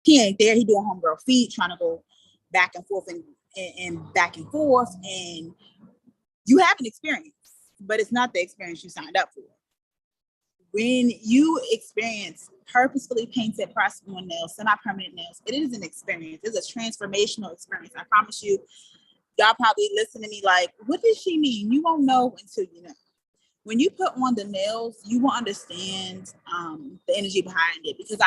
He ain't there. He doing homegirl feet, trying to go back and forth and back and forth. And you have an experience, but it's not the experience you signed up for. When you experience purposefully painted pressed on nails, semi-permanent nails, it is an experience. It's a transformational experience. I promise you, y'all probably listen to me like, what does she mean? You won't know until you know. When you put on the nails, you will understand the energy behind it, because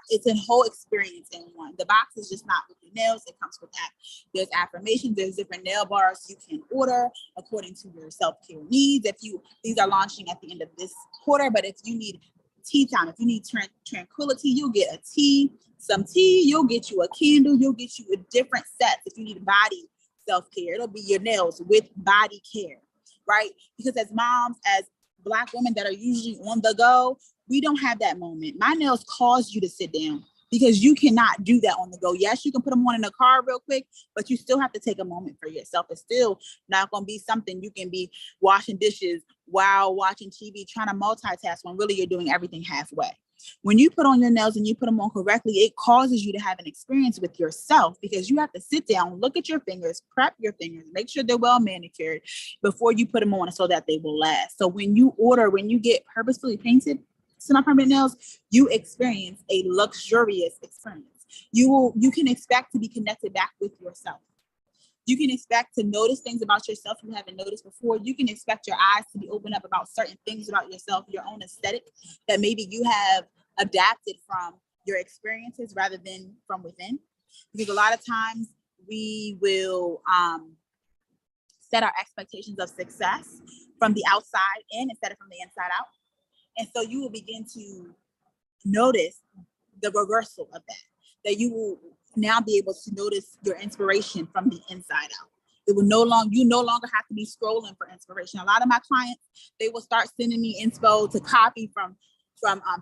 it's a whole experience in one. The box is just not with your nails; it comes with that. There's affirmations, there's different nail bars you can order according to your self-care needs. These are launching at the end of this quarter, but if you need tea time, if you need tranquility, you'll get a tea, some tea. You'll get you a candle. You'll get you a different set. If you need body self-care, it'll be your nails with body care. Right? Because as moms, as Black women that are usually on the go, we don't have that moment. My nails cause you to sit down because you cannot do that on the go. Yes, you can put them on in the car real quick, but you still have to take a moment for yourself. It's still not going to be something you can be washing dishes while watching TV, trying to multitask when really you're doing everything halfway. When you put on your nails and you put them on correctly, it causes you to have an experience with yourself, because you have to sit down, look at your fingers, prep your fingers, make sure they're well manicured before you put them on so that they will last. So when you get purposefully painted semi-permanent nails, you experience a luxurious experience. You can expect to be connected back with yourself. You can expect to notice things about yourself you haven't noticed before. You can expect your eyes to be opened up about certain things about yourself, your own aesthetic that maybe you have adapted from your experiences rather than from within. Because a lot of times we will set our expectations of success from the outside in instead of from the inside out. And so you will begin to notice the reversal of that you will now be able to notice your inspiration from the inside out. You no longer have to be scrolling for inspiration. A lot of my clients, they will start sending me inspo to copy from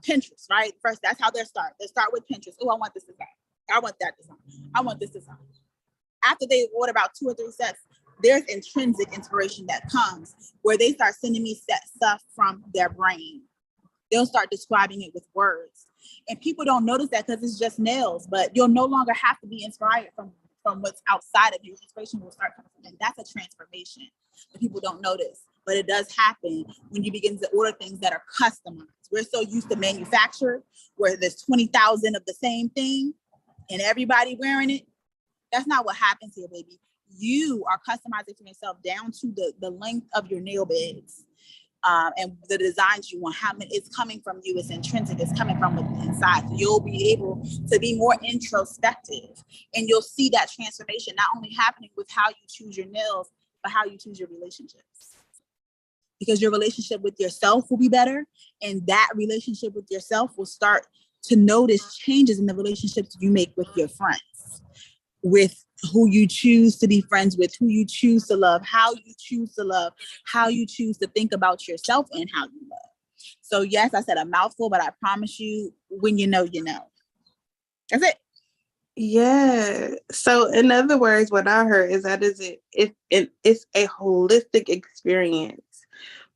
Pinterest, right? First, that's how they start. They start with Pinterest. Oh, I want this design. I want that design. I want this design. After they order about 2 or 3 sets, there's intrinsic inspiration that comes where they start sending me stuff from their brain. They'll start describing it with words. And people don't notice that because it's just nails, but you'll no longer have to be inspired from what's outside of you. Inspiration will start coming from, and that's a transformation that people don't notice. But it does happen when you begin to order things that are customized. We're so used to manufacture, where there's 20,000 of the same thing and everybody wearing it. That's not what happens here, baby. You are customizing for yourself down to the length of your nail beds. And the designs you want, how many it's coming from you, it's intrinsic, it's coming from within inside. So you'll be able to be more introspective, and you'll see that transformation not only happening with how you choose your nails, but how you choose your relationships. Because your relationship with yourself will be better, and that relationship with yourself will start to notice changes in the relationships you make with your friends, with who you choose to be friends with, who you choose to love, how you choose to love, how you choose to think about yourself and how you love. So yes, I said a mouthful, but I promise you, when you know, you know. That's it. Yeah. So in other words, what I heard is that it's a holistic experience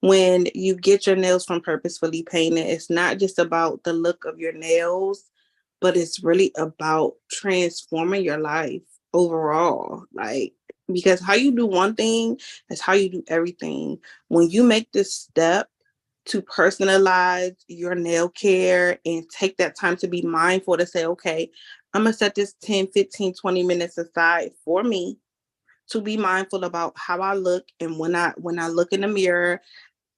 when you get your nails from purposefully painted. It's not just about the look of your nails, but it's really about transforming your life overall. Like, because how you do one thing is how you do everything. When you make this step to personalize your nail care and take that time to be mindful to say, okay, I'm going to set this 10, 15, 20 minutes aside for me to be mindful about how I look. And when I look in the mirror,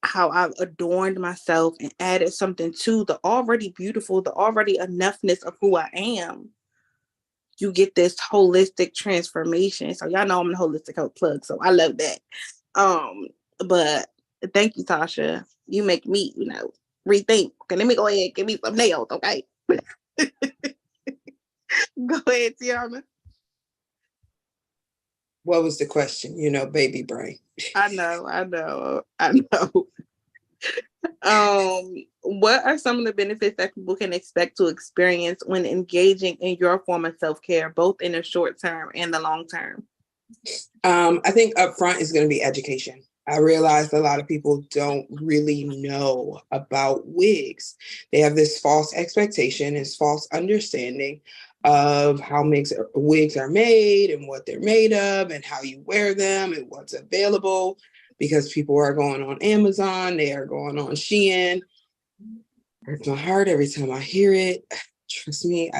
how I've adorned myself and added something to the already beautiful, the already enoughness of who I am. You get this holistic transformation. So y'all know I'm a holistic health plug, so I love that. But thank you, Tasha. You make me, rethink. Okay, let me go ahead and give me some nails, okay? Go ahead, Tiana. What was the question? Baby brain. I know. What are some of the benefits that people can expect to experience when engaging in your form of self-care, both in the short term and the long term? I think upfront is going to be education. I realized a lot of people don't really know about wigs. They have this false expectation, this false understanding of how wigs are made and what they're made of and how you wear them and what's available, because people are going on Amazon, they are going on Shein. Hurts my heart every time I hear it. Trust me,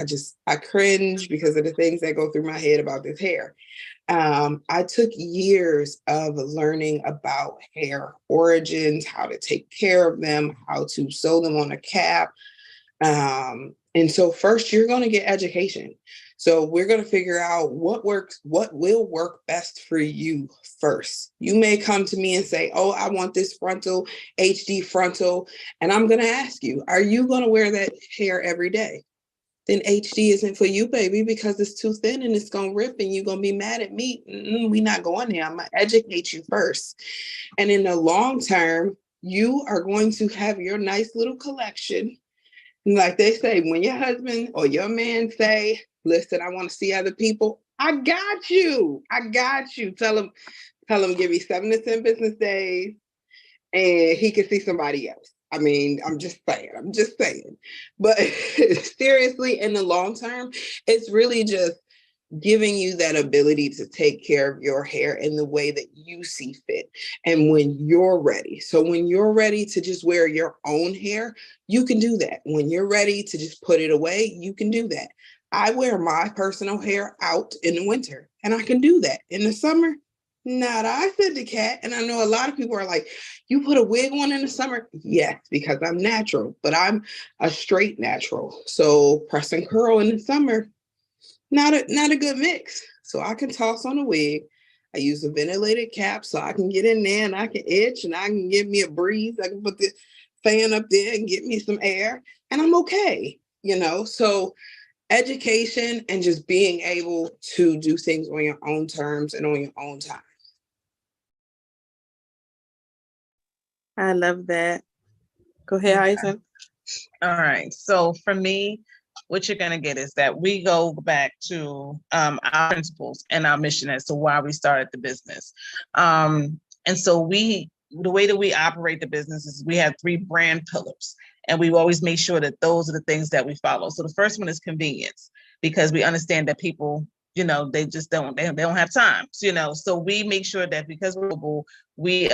I cringe because of the things that go through my head about this hair. I took years of learning about hair origins, how to take care of them, how to sew them on a cap. And so first you're going to get education. So we're going to figure out what works, what will work best for you first. You may come to me and say, oh, I want this frontal, HD frontal. And I'm going to ask you, are you going to wear that hair every day? Then HD isn't for you, baby, because it's too thin and it's going to rip and you're going to be mad at me. We're not going there. I'm going to educate you first. And in the long term, you are going to have your nice little collection. Like they say, when your husband or your man say, listen, I want to see other people, I got you. I got you. Tell him, give me 7 to 10 business days and he can see somebody else. I mean, I'm just saying. But seriously, in the long term, it's really just giving you that ability to take care of your hair in the way that you see fit and when you're ready. So when you're ready to just wear your own hair, you can do that. When you're ready to just put it away, you can do that. I wear my personal hair out in the winter and I can do that. In the summer, not I said the cat. And I know a lot of people are like, you put a wig on in the summer? Yes, because I'm natural, but I'm a straight natural. So press and curl in the summer, not a good mix. So I can toss on a wig. I use a ventilated cap so I can get in there and I can itch and I can give me a breeze. I can put the fan up there and get me some air and I'm okay, So education and just being able to do things on your own terms and on your own time. I love that. Go ahead, Aizen. All right. So for me, what you're going to get is that we go back to our principles and our mission as to why we started the business. And so the way that we operate the business is we have 3 brand pillars, and we always make sure that those are the things that we follow. So the first one is convenience, because we understand that people, they just don't have time, so we make sure that because we're mobile, we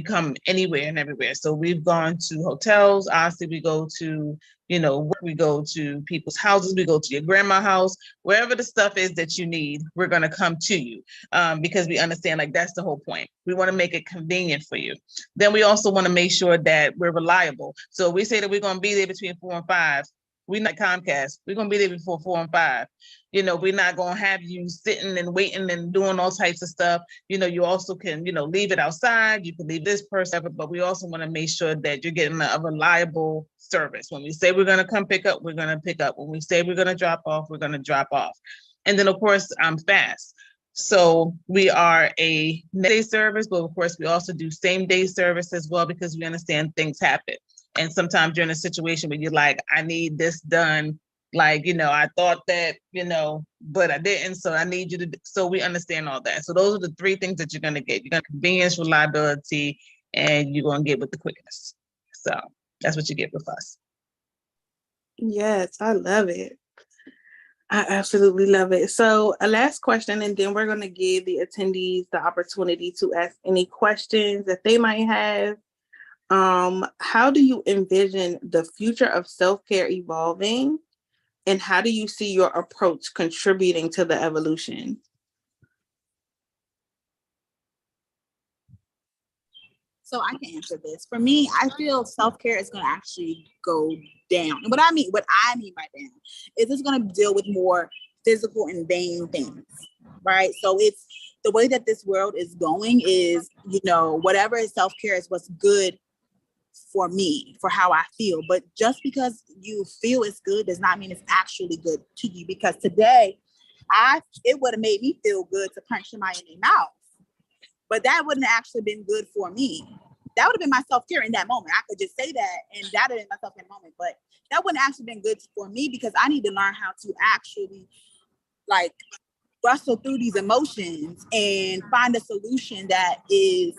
come anywhere and everywhere. So we've gone to hotels, obviously we go to, we go to people's houses, we go to your grandma's house, wherever the stuff is that you need, we're going to come to you, because we understand, like, that's the whole point. We want to make it convenient for you. Then we also want to make sure that we're reliable. So we say that we're going to be there between 4 and 5. We're not Comcast. We're going to be there before 4 and 5. We're not going to have you sitting and waiting and doing all types of stuff. You also can, leave it outside. You can leave this person, but we also want to make sure that you're getting a reliable service. When we say we're going to come pick up, we're going to pick up. When we say we're going to drop off, we're going to drop off. And then, of course, I'm fast. So we are a next day service, but of course, we also do same day service as well, because we understand things happen. And sometimes you're in a situation where you're like, I need this done. Like, I thought that, but I didn't. So I need you to, so we understand all that. So those are the 3 things that you're going to get. You're going to convenience, reliability, and you're going to get with the quickness. So that's what you get with us. Yes, I love it. I absolutely love it. So a last question, and then we're going to give the attendees the opportunity to ask any questions that they might have. How do you envision the future of self-care evolving? And how do you see your approach contributing to the evolution? So I can answer this. For me, I feel self-care is going to actually go down. And what I mean by down is it's going to deal with more physical and vain things, right? So it's the way that this world is going is, whatever is self-care is what's good for me, for how I feel. But just because you feel it's good does not mean it's actually good to you. Because today, it would have made me feel good to punch somebody in their mouth, but that wouldn't have actually been good for me. That would have been my self-care in that moment. I could just say that, and that would have been my self-care moment, but that wouldn't actually been good for me, because I need to learn how to actually wrestle through these emotions and find a solution that is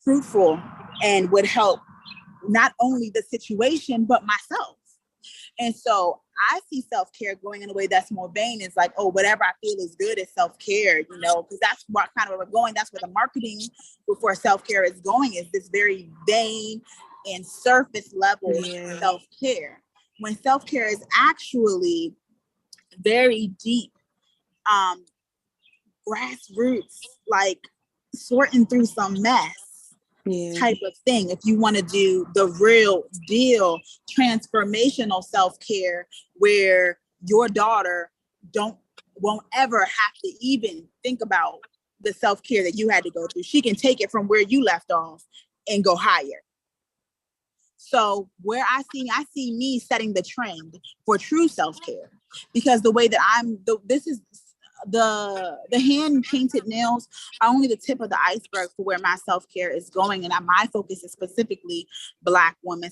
fruitful and would help not only the situation, but myself. And so I see self-care going in a way that's more vain. It's like, oh, whatever I feel is good is self-care, you know, because that's what kind of where we're going. That's where the marketing for self-care is going, is this very vain and surface level self-care. When self-care is actually very deep, grassroots, like sorting through some mess type of thing. If you want to do the real deal transformational self-care, where your daughter won't ever have to even think about the self-care that you had to go through. She can take it from where you left off and go higher. So where I see me setting the trend for true self-care, because the way that this is the hand painted nails are only the tip of the iceberg for where my self-care is going. And my focus is specifically Black women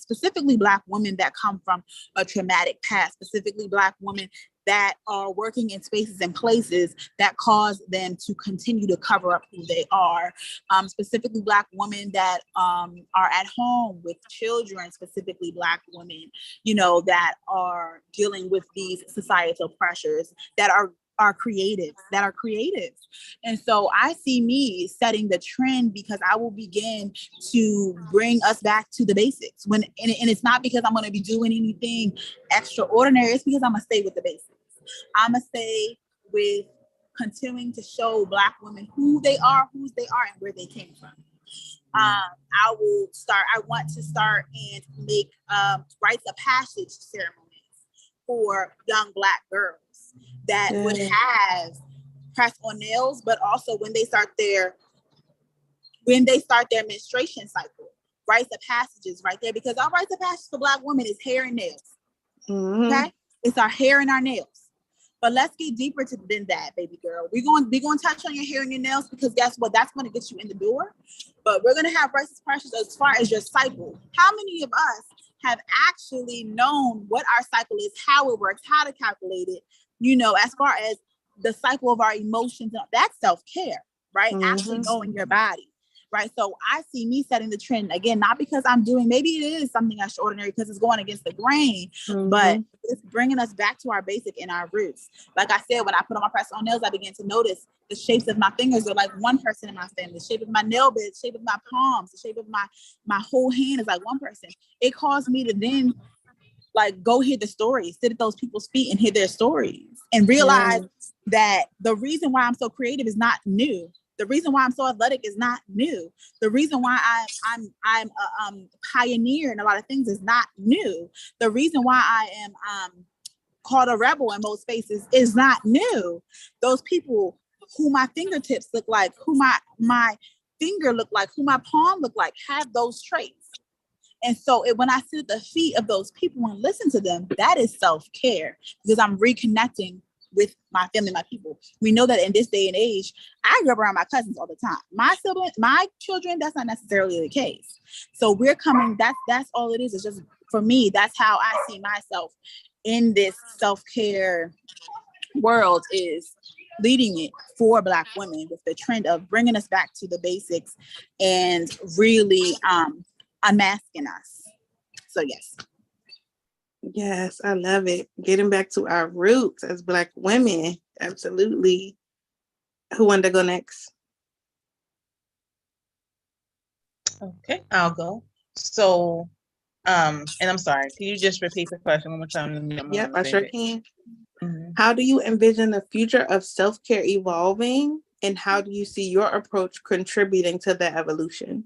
that come from a traumatic past, specifically Black women that are working in spaces and places that cause them to continue to cover up who they are. Specifically Black women that are at home with children, specifically Black women, you know, that are dealing with these societal pressures, that are creatives. And so I see me setting the trend, because I will begin to bring us back to the basics. And it's not because I'm going to be doing anything extraordinary. It's because I'm going to stay with the basics. I'm going to stay with continuing to show Black women who they are, and where they came from. I want to start and make rites of passage ceremonies for young Black girls that would have press-on nails, but also when they start their menstruation cycle, rites of passages right there, because our rites of passage for Black women is hair and nails. Okay, it's our hair and our nails. But let's get deeper than that, baby girl. We're going to touch on your hair and your nails, because guess what? That's going to get you in the door. But we're going to have rites of passage as far as your cycle. How many of us have actually known what our cycle is, how it works, how to calculate it? You know, as far as the cycle of our emotions, that's self-care, right? Actually knowing your body, right? So I see me setting the trend, again, not because I'm doing, maybe it is something extraordinary because it's going against the grain, but it's bringing us back to our basic and our roots. Like I said, when I put on my press-on nails, I began to notice the shapes of my fingers are like one person in my family. The shape of my nail bed, the shape of my palms, the shape of my whole hand is like one person. It caused me to then like go hear the stories, sit at those people's feet and hear their stories, and realize that the reason why I'm so creative is not new. The reason why I'm so athletic is not new. The reason why I'm a pioneer in a lot of things is not new. The reason why I am called a rebel in most spaces is not new. Those people who my fingertips look like, who my finger look like, who my palm look like, have those traits. And so when I sit at the feet of those people and listen to them, that is self-care, because I'm reconnecting with my family, my people. We know that in this day and age, I grew up around my cousins all the time. My siblings, my children, that's not necessarily the case. So we're coming, that's all it is. It's just, for me, that's how I see myself in this self-care world, is leading it for Black women with the trend of bringing us back to the basics and really unmasking us. So yes, I love it. Getting back to our roots as Black women. Absolutely. Who wanted to go next? Okay, I'll go. So, and I'm sorry, can you just repeat the question one more time? Yep, I sure can. How do you envision the future of self-care evolving, and how do you see your approach contributing to the evolution?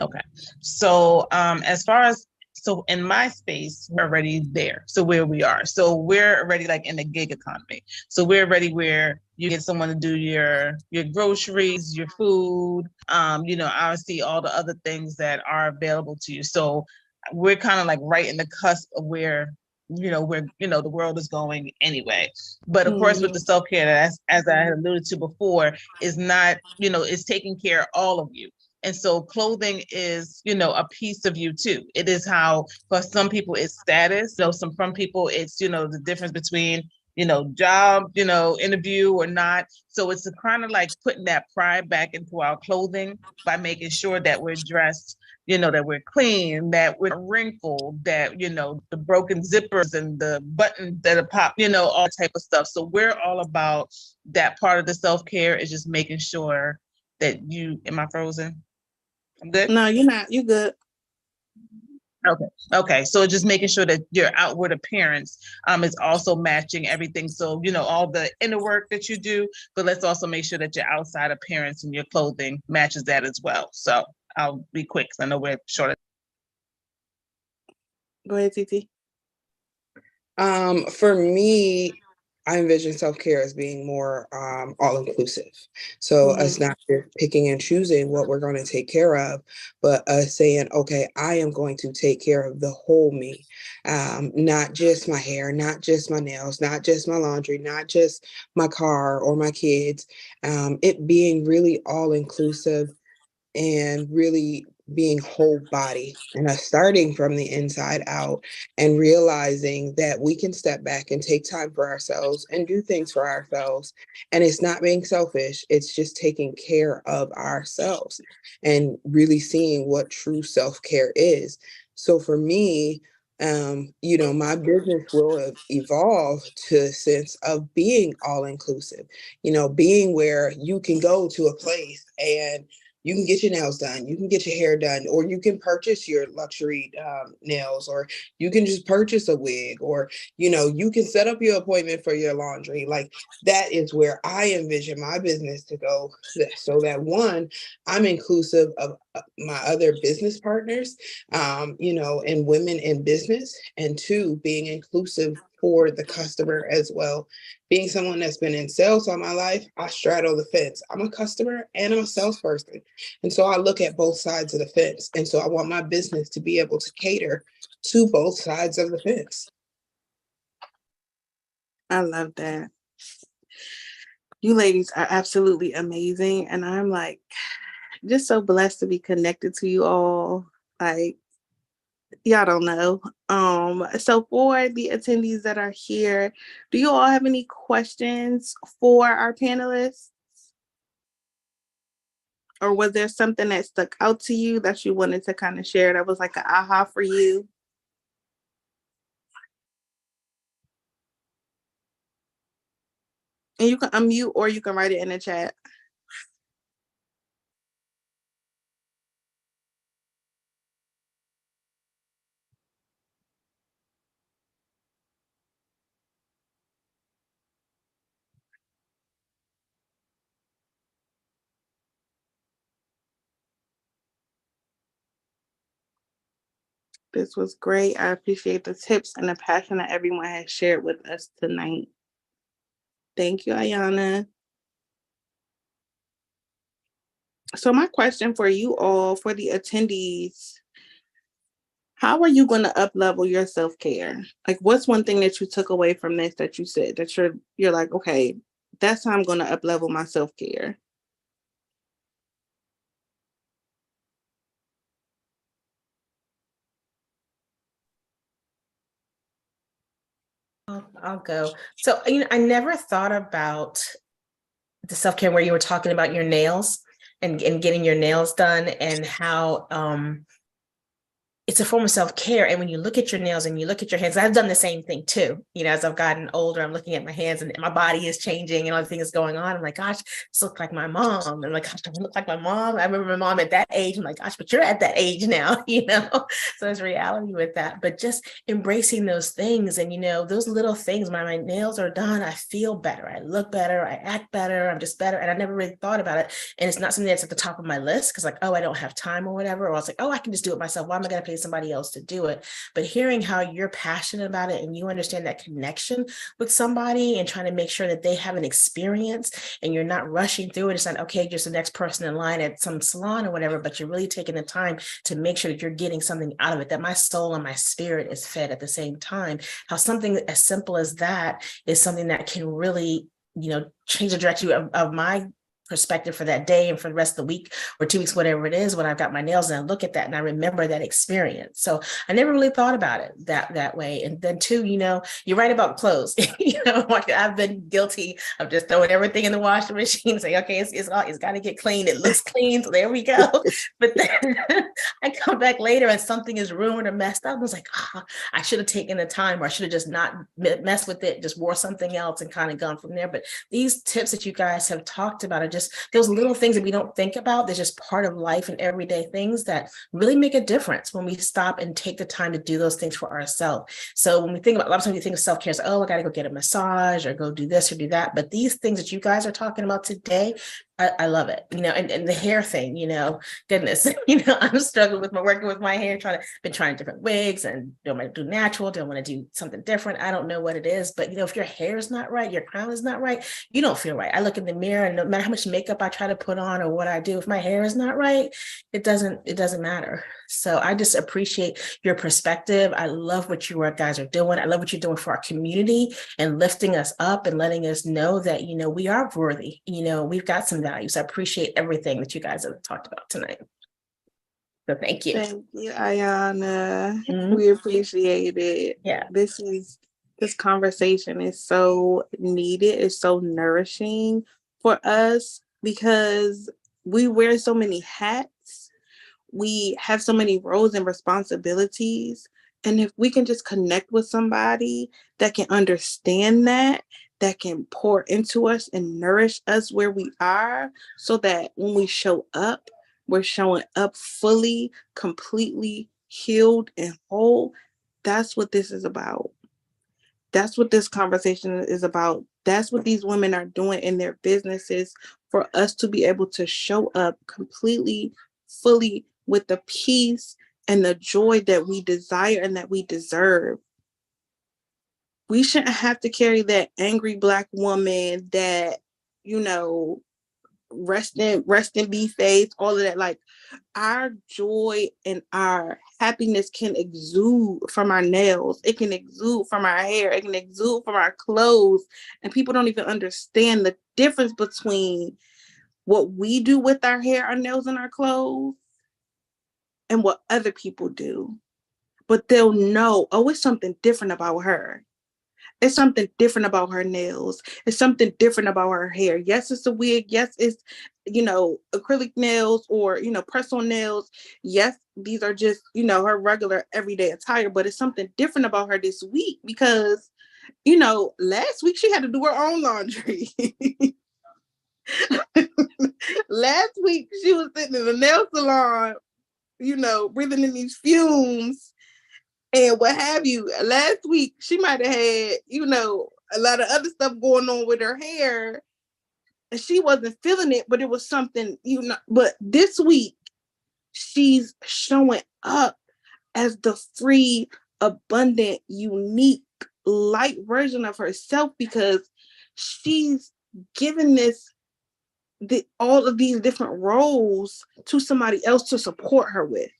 Okay, so as far as, so in my space, we're already there. So where we are, so we're already like in the gig economy. So we're already where you get someone to do your groceries, your food, you know, obviously all the other things that are available to you. So we're kind of like right in the cusp of where, you know, where, you know, the world is going anyway. But of course, with the self-care, as I had alluded to before, is not, you know, it's taking care of all of you. And so clothing is, you know, a piece of you too. It is how, for some people it's status. So from people, it's, you know, the difference between job, interview or not. So it's kind of like putting that pride back into our clothing by making sure that we're dressed, that we're clean, that we're wrinkled, that, the broken zippers and the buttons that are pop, all type of stuff. So we're all about that part of the self-care is just making sure that am I frozen? I'm good? No, you're not. You good. Okay. So just making sure that your outward appearance is also matching everything. So, all the inner work that you do, but let's also make sure that your outside appearance and your clothing matches that as well. So I'll be quick because I know we're short. Go ahead, Titi. For me, I envision self-care as being more all-inclusive. So us not just picking and choosing what we're going to take care of, but us saying, okay, I am going to take care of the whole me. Not just my hair, not just my nails, not just my laundry, not just my car or my kids. It being really all-inclusive and really being whole body and us starting from the inside out and realizing that we can step back and take time for ourselves and do things for ourselves. And it's not being selfish, it's just taking care of ourselves and really seeing what true self-care is. So for me, my business will have evolved to a sense of being all inclusive, being where you can go to a place and you can get your nails done, you can get your hair done, or you can purchase your luxury nails, or you can just purchase a wig, or, you can set up your appointment for your laundry. Like that is where I envision my business to go. So that one, I'm inclusive of my other business partners, and women in business, and two, being inclusive for the customer as well. Being someone that's been in sales all my life, I straddle the fence. I'm a customer and I'm a salesperson. And so I look at both sides of the fence. And so I want my business to be able to cater to both sides of the fence. I love that. You ladies are absolutely amazing. And I'm like, just so blessed to be connected to you all. Like, y'all don't know. So for the attendees that are here, do you all have any questions for our panelists? Or was there something that stuck out to you that you wanted to kind of share that was like an aha for you? And you can unmute or you can write it in the chat. This was great. I appreciate the tips and the passion that everyone has shared with us tonight. Thank you, Ayana. So my question for you all, for the attendees, how are you going to up-level your self-care? Like, what's one thing that you took away from this that you said that you're like, okay, that's how I'm going to up-level my self-care? I'll go. So, I never thought about the self-care where you were talking about your nails and getting your nails done and how it's a form of self-care. And when you look at your nails and you look at your hands, I've done the same thing too. As I've gotten older, I'm looking at my hands and my body is changing and all the things going on. I'm like, gosh, this looks like my mom. I'm like, gosh, do I look like my mom? I remember my mom at that age. I'm like, gosh, but you're at that age now, So there's reality with that. But just embracing those things and, those little things, when my nails are done, I feel better. I look better. I act better. I'm just better. And I never really thought about it. And it's not something that's at the top of my list because I don't have time or whatever. Or I was like, I can just do it myself. Why am I going to pay somebody else to do it? But hearing how you're passionate about it and you understand that connection with somebody and trying to make sure that they have an experience and you're not rushing through it. It's not, okay, just the next person in line at some salon or whatever, but you're really taking the time to make sure that you're getting something out of it, that my soul and my spirit is fed at the same time. How something as simple as that is something that can really, change the direction of my perspective for that day and for the rest of the week or 2 weeks, whatever it is, when I've got my nails done, I look at that and I remember that experience. So I never really thought about it that way. And then too, you're right about clothes. Like I've been guilty of just throwing everything in the washing machine, saying, okay, it's got to get clean. It looks clean. So there we go. But then I come back later and something is ruined or messed up. I was like, I should have taken the time, or I should have just not messed with it, just wore something else and kind of gone from there. But these tips that you guys have talked about are just those little things that we don't think about. They're just part of life and everyday things that really make a difference when we stop and take the time to do those things for ourselves. So when we think about, a lot of times we think of self-care as, oh, I got to go get a massage or go do this or do that. But these things that you guys are talking about today, I love it, and the hair thing, goodness, I'm struggling with working with my hair, been trying different wigs and don't want to do natural, don't want to do something different. I don't know what it is, but if your hair is not right, your crown is not right, you don't feel right. I look in the mirror and no matter how much makeup I try to put on or what I do, if my hair is not right, it doesn't matter. So I just appreciate your perspective. I love what you guys are doing. I love what you're doing for our community and lifting us up and letting us know that, we are worthy. We've got some values. I appreciate everything that you guys have talked about tonight. So thank you. Thank you, Ayana. Mhm. We appreciate it. Yeah. This conversation is so needed. It's so nourishing for us because we wear so many hats. We have so many roles and responsibilities. And if we can just connect with somebody that can understand that can pour into us and nourish us where we are, so that when we show up, we're showing up fully, completely healed and whole. That's what this is about. That's what this conversation is about. That's what these women are doing in their businesses, for us to be able to show up completely, fully, with the peace and the joy that we desire and that we deserve. We shouldn't have to carry that angry Black woman, that, rest in be face, all of that. Like, our joy and our happiness can exude from our nails. It can exude from our hair. It can exude from our clothes. And people don't even understand the difference between what we do with our hair, our nails, and our clothes and what other people do. But they'll know, oh, it's something different about her. It's something different about her nails. It's something different about her hair. Yes, it's a wig. Yes, it's, acrylic nails or, press-on nails. Yes, these are just, her regular everyday attire, but it's something different about her this week because, last week she had to do her own laundry. Last week she was sitting in the nail salon, breathing in these fumes and what have you. Last week, she might have had, a lot of other stuff going on with her hair. And she wasn't feeling it, but it was something, But this week, she's showing up as the free, abundant, unique, light version of herself because she's given all of these different roles to somebody else to support her with.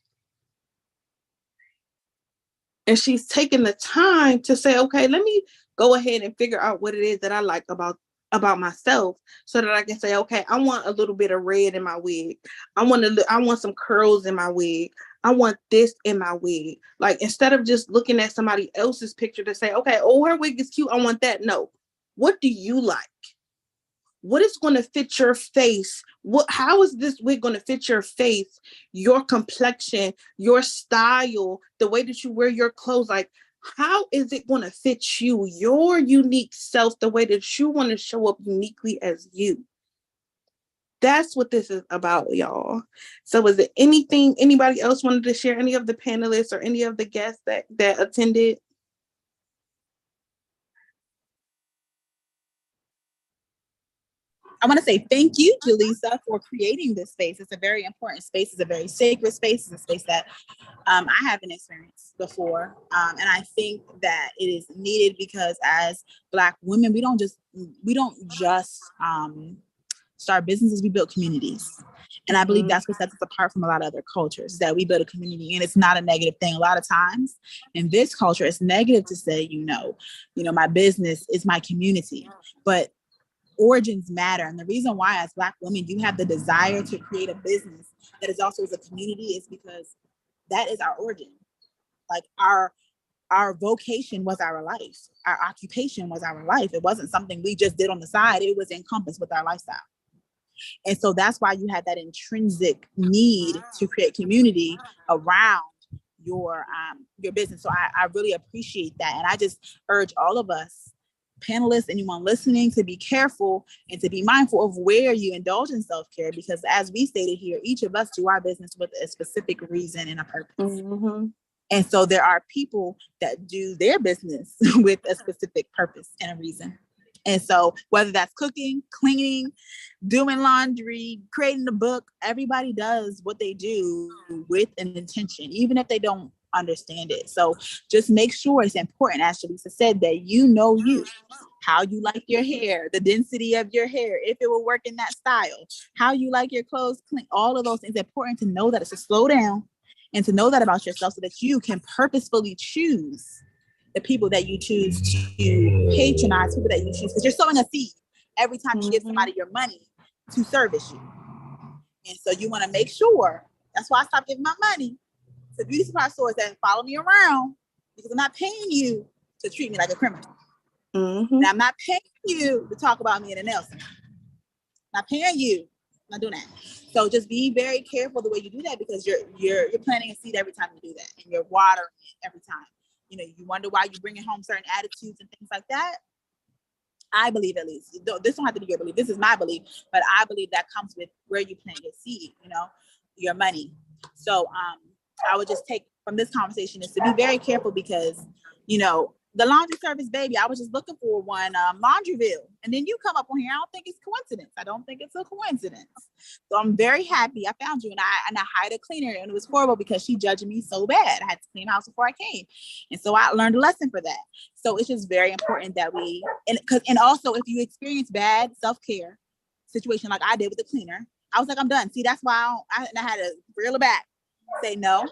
And she's taking the time to say, okay, let me go ahead and figure out what it is that I like about myself, so that I can say, okay, I want a little bit of red in my wig. I want some curls in my wig. I want this in my wig. Like, instead of just looking at somebody else's picture to say, okay, oh, her wig is cute, I want that. No. What do you like? What is going to fit your face? How is this wig going to fit your face, your complexion, your style, the way that you wear your clothes? Like, how is it going to fit you, your unique self, the way that you want to show up uniquely as you? That's what this is about, y'all. So is there anything anybody else wanted to share? Any of the panelists or any of the guests that attended? I want to say thank you, Jaleesa, for creating this space. It's a very important space. It's a very sacred space. It's a space that I haven't experienced before. And I think that it is needed because as Black women, we don't just start businesses, we build communities. And I believe that's what sets us apart from a lot of other cultures, that we build a community, and it's not a negative thing. A lot of times in this culture, it's negative to say, my business is my community. But origins matter. And the reason why, as Black women, you have the desire to create a business that is also as a community is because that is our origin. Like our vocation was our life. Our occupation was our life. It wasn't something we just did on the side. It was encompassed with our lifestyle. And so that's why you had that intrinsic need to create community around your business. So I really appreciate that. And I just urge all of us, panelists, anyone listening, to be careful and to be mindful of where you indulge in self-care, because as we stated here, each of us do our business with a specific reason and a purpose. Mm-hmm. And so there are people that do their business with a specific purpose and a reason. And so whether that's cooking, cleaning, doing laundry, creating a book, everybody does what they do with an intention, even if they don't understand it. So just make sure, it's important, as Jaleesa said, that you know you, how you like your hair, the density of your hair, if it will work in that style, how you like your clothes clean, all of those things. It's important to know that. It's to slow down and to know that about yourself so that you can purposefully choose the people that you choose to patronize, people that you choose, because you're sowing a seed every time you give somebody your money to service you. And so you want to make sure, that's why I stopped giving my money to beauty supply stores that follow me around, because I'm not paying you to treat me like a criminal. Mm-hmm. And I'm not paying you to talk about me in a nail salon. Not paying you. I'm not doing that. So just be very careful the way you do that, because you're planting a seed every time you do that, and you're watering it every time. You know, you wonder why you're bringing home certain attitudes and things like that. I believe, at least, this don't have to be your belief, this is my belief, but I believe that comes with where you plant your seed, you know, your money. So I would just take from this conversation is to be very careful, because, you know, the laundry service, baby, I was just looking for one, Laundryville, and then you come up on here. I don't think it's coincidence. I don't think it's a coincidence. So I'm very happy I found you, and I hired a cleaner, and it was horrible because she judged me so bad. I had to clean the house before I came, and so I learned a lesson for that. So it's just very important that we, and also if you experience bad self-care situation like I did with the cleaner, I was like, I'm done. See, that's why I had to reel it back, say no,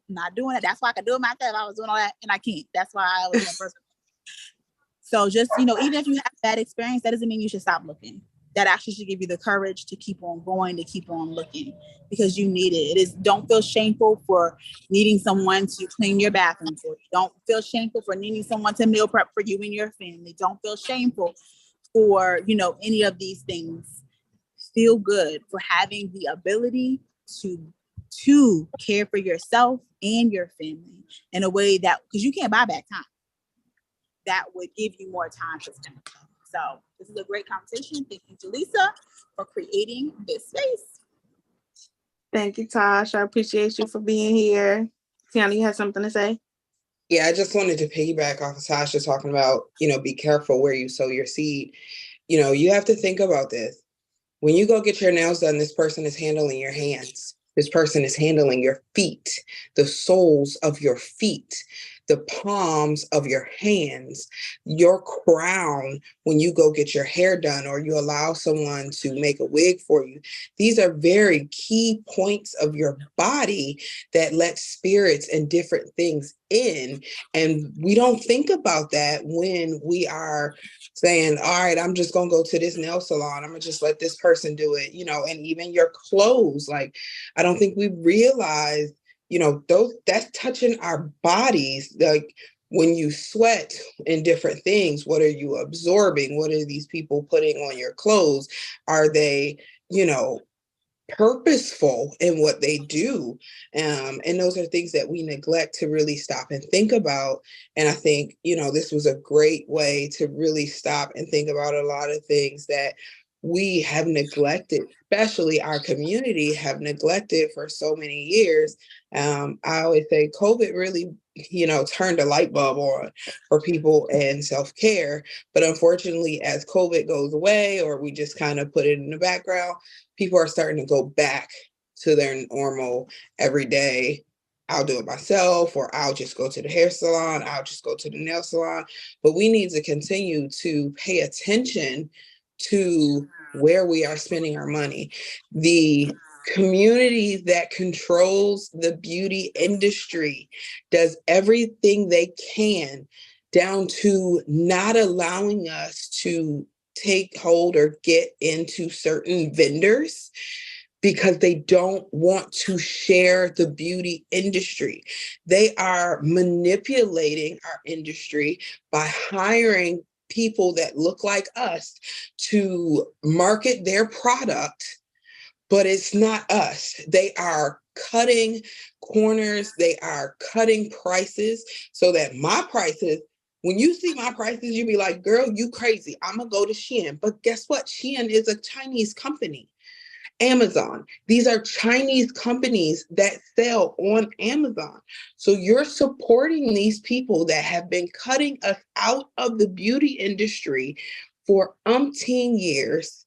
not doing it. That's why I could do it myself. I was doing all that and I can't. That's why I was in person. So just, you know, even if you have bad experience, that doesn't mean you should stop looking. That actually should give you the courage to keep on going, to keep on looking, because you need it. Don't feel shameful for needing someone to clean your bathroom for you. Don't feel shameful for needing someone to meal prep for you and your family. Don't feel shameful for, you know, any of these things. Feel good for having the ability to care for yourself and your family in a way that, because you can't buy back time, that would give you more time to spend. So this is a great conversation. Thank you, Jaleesa, for creating this space. Thank you, Tosh. I appreciate you for being here. Tiana, you have something to say? Yeah, I just wanted to piggyback off of Tasha talking about, you know, be careful where you sow your seed. You know, you have to think about this. When you go get your nails done, this person is handling your hands. This person is handling your feet, the soles of your feet, the palms of your hands, your crown when you go get your hair done or you allow someone to make a wig for you. These are very key points of your body that let spirits and different things in. And we don't think about that when we are saying, all right, I'm just going to go to this nail salon. I'm going to just let this person do it, you know, and even your clothes. Like, I don't think we realize, you know, that's touching our bodies. Like when you sweat in different things, what are you absorbing? What are these people putting on your clothes? Are they, you know, purposeful in what they do? And those are things that we neglect to really stop and think about. And I think, you know, this was a great way to really stop and think about a lot of things that we have neglected, especially our community have neglected for so many years. I always say COVID really, you know, turned a light bulb on for people and self-care. But unfortunately, as COVID goes away, or we just kind of put it in the background, people are starting to go back to their normal everyday, I'll do it myself, or I'll just go to the hair salon, I'll just go to the nail salon. But we need to continue to pay attention to where we are spending our money. The community that controls the beauty industry does everything they can, down to not allowing us to take hold or get into certain vendors because they don't want to share the beauty industry. They are manipulating our industry by hiring people that look like us to market their product, but it's not us. They are cutting corners, they are cutting prices so that my prices, when you see my prices, you be like, girl, you crazy. I'm gonna go to Shein. But guess what? Shein is a Chinese company. Amazon. These are Chinese companies that sell on Amazon. So you're supporting these people that have been cutting us out of the beauty industry for umpteen years.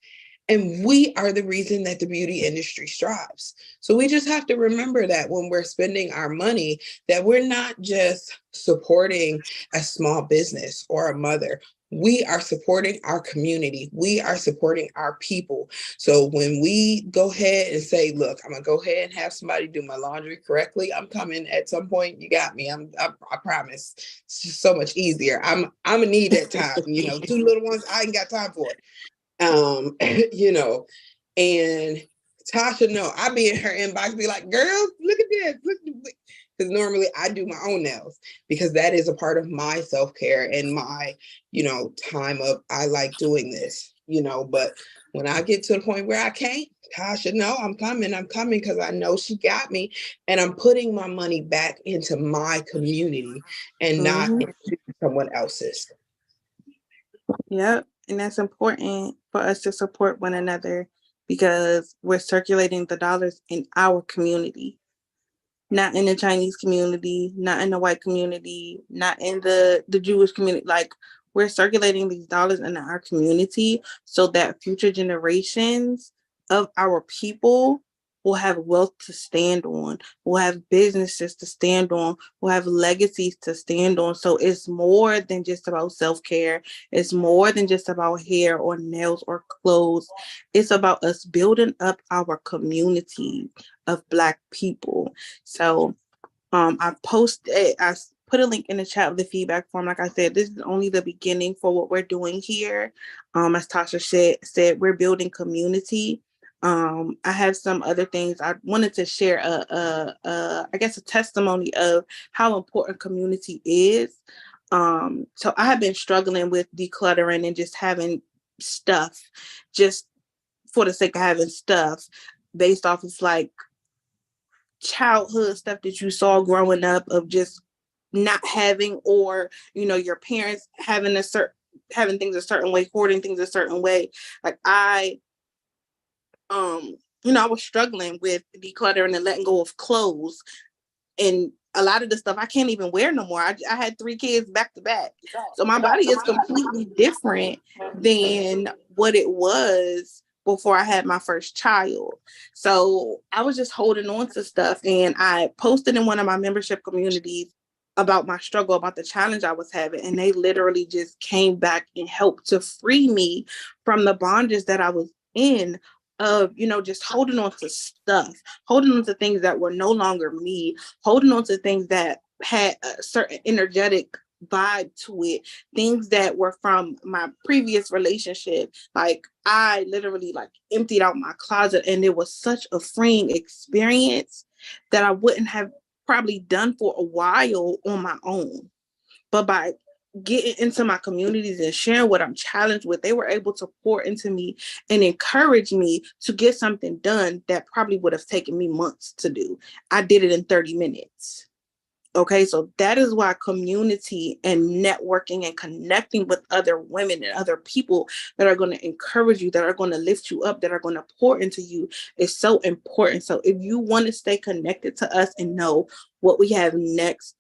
And we are the reason that the beauty industry strives. So we just have to remember that when we're spending our money, that we're not just supporting a small business or a mother. We are supporting our community. We are supporting our people. So when we go ahead and say, look, I'm gonna go ahead and have somebody do my laundry correctly, I'm coming at some point. You got me. I promise. It's just so much easier. I'm gonna need that time. You know, 2 little ones, I ain't got time for it. You know, and Tasha, no, I be in her inbox, be like, girl, look at this. Because normally I do my own nails because that is a part of my self-care and my, you know, time of, I like doing this, you know, but when I get to the point where I can't, Tasha, no, I'm coming because I know she got me and I'm putting my money back into my community and not into someone else's. Yep. And that's important for us to support one another because we're circulating the dollars in our community, not in the Chinese community, not in the white community, not in the Jewish community. Like, we're circulating these dollars in our community so that future generations of our people will have wealth to stand on, will have businesses to stand on, will have legacies to stand on. So it's more than just about self-care. It's more than just about hair or nails or clothes. It's about us building up our community of Black people. So I put a link in the chat of the feedback form. Like I said, this is only the beginning for what we're doing here. As Tasha said, we're building community. I have some other things. I wanted to share I guess a testimony of how important community is. So I have been struggling with decluttering and just having stuff just for the sake of having stuff based off of like childhood stuff that you saw growing up of just not having, or you know, your parents having having things a certain way, hoarding things a certain way. Like I I was struggling with decluttering and letting go of clothes, and a lot of the stuff I can't even wear no more. I had 3 kids back to back, so my body is completely different than what it was before I had my first child. So I was just holding on to stuff, and I posted in one of my membership communities about my struggle, about the challenge I was having, and they literally just came back and helped to free me from the bondage that I was in of, just holding on to stuff, holding on to things that were no longer me, holding on to things that had a certain energetic vibe to it, things that were from my previous relationship. Like I literally emptied out my closet, and it was such a freeing experience that I wouldn't have probably done for a while on my own. But by getting into my communities and sharing what I'm challenged with, they were able to pour into me and encourage me to get something done that probably would have taken me months to do. I did it in 30 minutes. Okay, so that is why community and networking and connecting with other women and other people that are going to encourage you, that are going to lift you up, that are going to pour into you is so important. So if you want to stay connected to us and know what we have next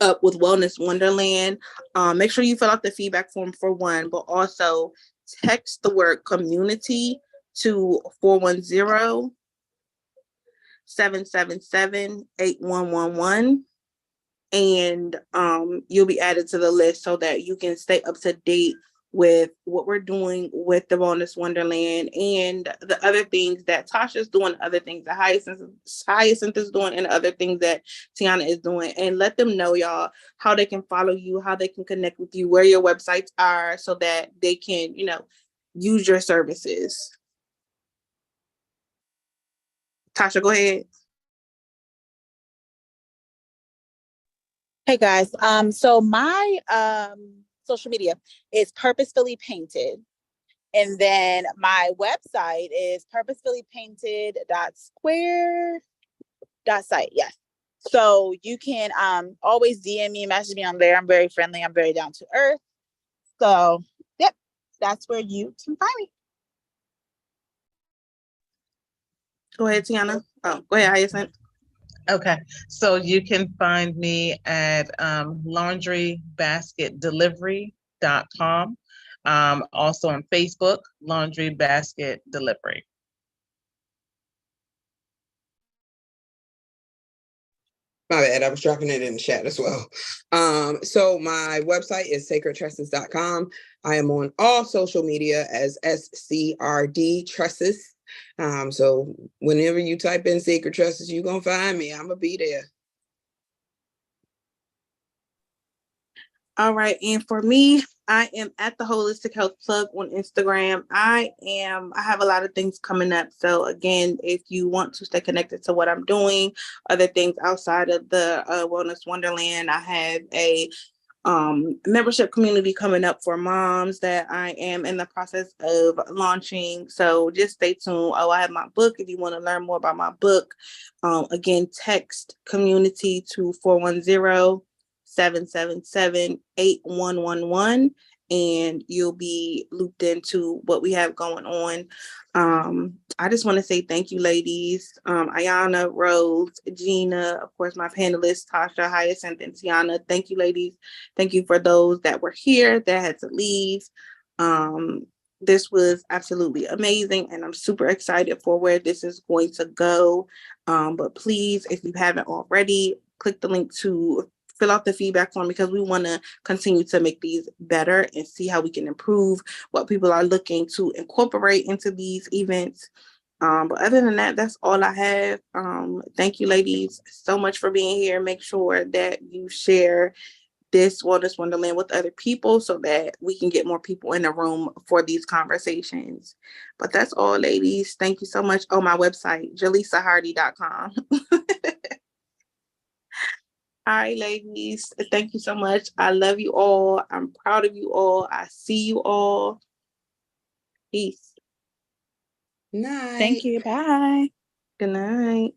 up with Wellness Wonderland, make sure you fill out the feedback form for one, but also text the word community to 410-777-8111, and you'll be added to the list so that you can stay up to date with what we're doing with the Wellness Wonderland and the other things that Tasha's doing, other things that Hyacinth is doing, and other things that Tiana is doing. And let them know, y'all, how they can follow you, how they can connect with you, where your websites are, so that they can, use your services. Tasha, go ahead. Hey guys, so my social media is Purposefully Painted, and then my website is purposefullypainted.square.site. Yes, so you can always DM me, message me on there. I'm very friendly. I'm very down to earth. So yep, that's where you can find me. Go ahead, Tiana. Oh, go ahead, Hyacinth. Okay, so you can find me at laundrybasketdelivery.com. Also on Facebook, Laundry Basket Delivery. My bad, I was dropping it in the chat as well. So my website is sacredtresses.com. I am on all social media as SCRD Tresses. So whenever you type in Sacred Tresses, you're gonna find me. I'm gonna be there. All right, and for me, I am at the Holistic Health Plug on Instagram. I have a lot of things coming up. So again, if you want to stay connected to what I'm doing, other things outside of the Wellness Wonderland, I have a membership community coming up for moms that I am in the process of launching. So just stay tuned. Oh, I have my book. If you want to learn more about my book, again, text community to 410-777-8111, and you'll be looped into what we have going on. I just want to say thank you, ladies. Ayana, Rose, Gina, of course, my panelists, Tasha, Hyacinth, and Tiana. Thank you, ladies. Thank you for those that were here that had to leave. This was absolutely amazing, and I'm super excited for where this is going to go. But please, if you haven't already, click the link to fill out the feedback form, because we want to continue to make these better and see how we can improve what people are looking to incorporate into these events. But other than that, that's all I have. Thank you, ladies, so much for being here. Make sure that you share this Wellness Wonderland with other people so that we can get more people in the room for these conversations. But that's all, ladies. Thank you so much. Oh, my website, jalisahardy.com. All right, ladies. Thank you so much. I love you all. I'm proud of you all. I see you all. Peace. Night. Thank you. Bye. Good night.